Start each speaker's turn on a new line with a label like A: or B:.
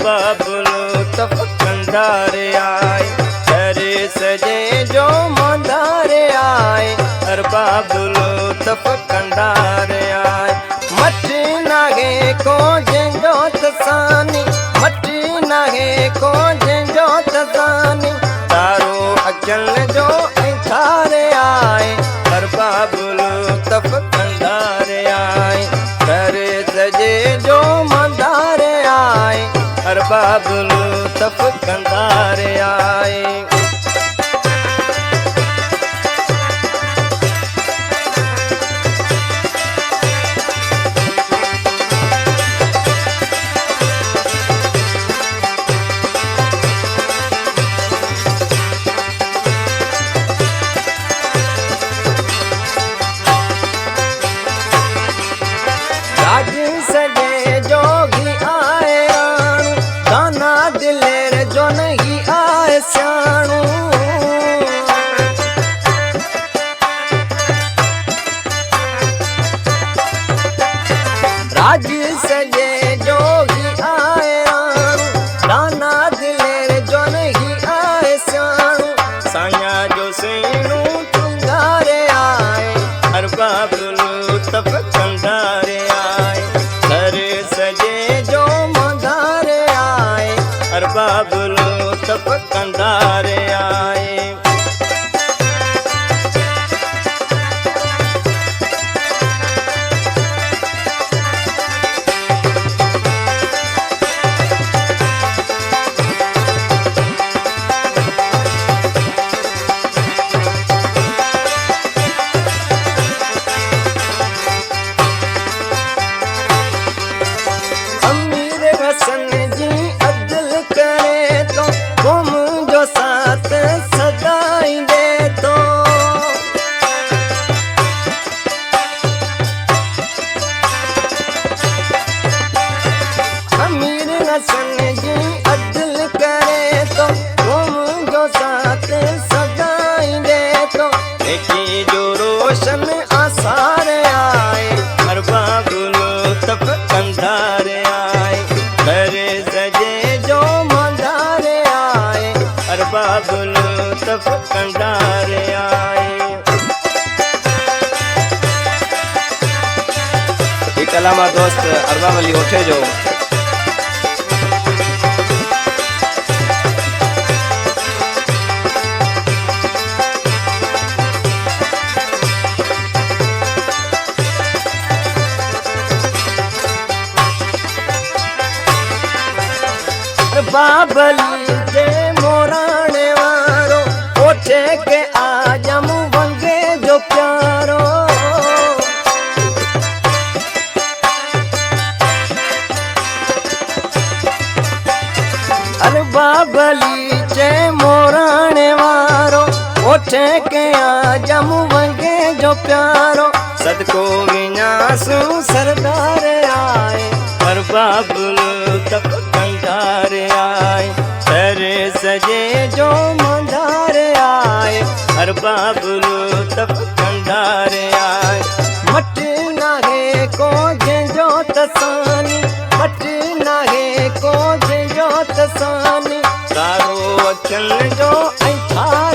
A: बाबुलो तफ कंधारे आए करे सजे जो मंदारे आए हर बाबुलो तफ कंधारे आए मटी नागे को जेंजो तसानी मटी नागे को जेंजो तसानी तारो अचल जो थारे आए हर बाबुलो तफ कंधारे आए करे सजे जो मंदारे आए हर बाबुलो तफ कंधारे आए सजे जोगी आए राणू गाना दिलेर जो नहीं आए स्याणू राज सजे जोगी आए राणू गाना दिलेर जो नहीं आए स्याणू साया जो सीणू चुंगारे आए हर बाबुलो तफ कंधारे आए सजे जो मंदारे आए हर बाबुलो तफ कंधारे आए हसन जी अदल करे तो तुम जो साथ सदाई दे तो अमीर हसन जी अदल करे तो तुम जो साथ सदाई दे तो देखी जो रोशन आसार आए हर बाबुलो तफ कंधारे आए करे सजे जो मंदारे आए हर बाबुलो तफ कंधारे आए कलामा दोस्त अरबा वली उठे जो बाबली जे मोराणे वारो ओठे के आजम वंगे जो प्यारो अरे बाबली जे मोराणे वारो ओठे के आजम वंगे जो प्यारो सदको विनासू सरदार आए हर बाबुलो तफ कंधारे आए करे सजे जो मंदारे आए हर बाबुलो तफ कंधारे आए मट नागे को जेंजो तसानी मट नागे को जेंजो तसानी तारो अचल जो ऐठा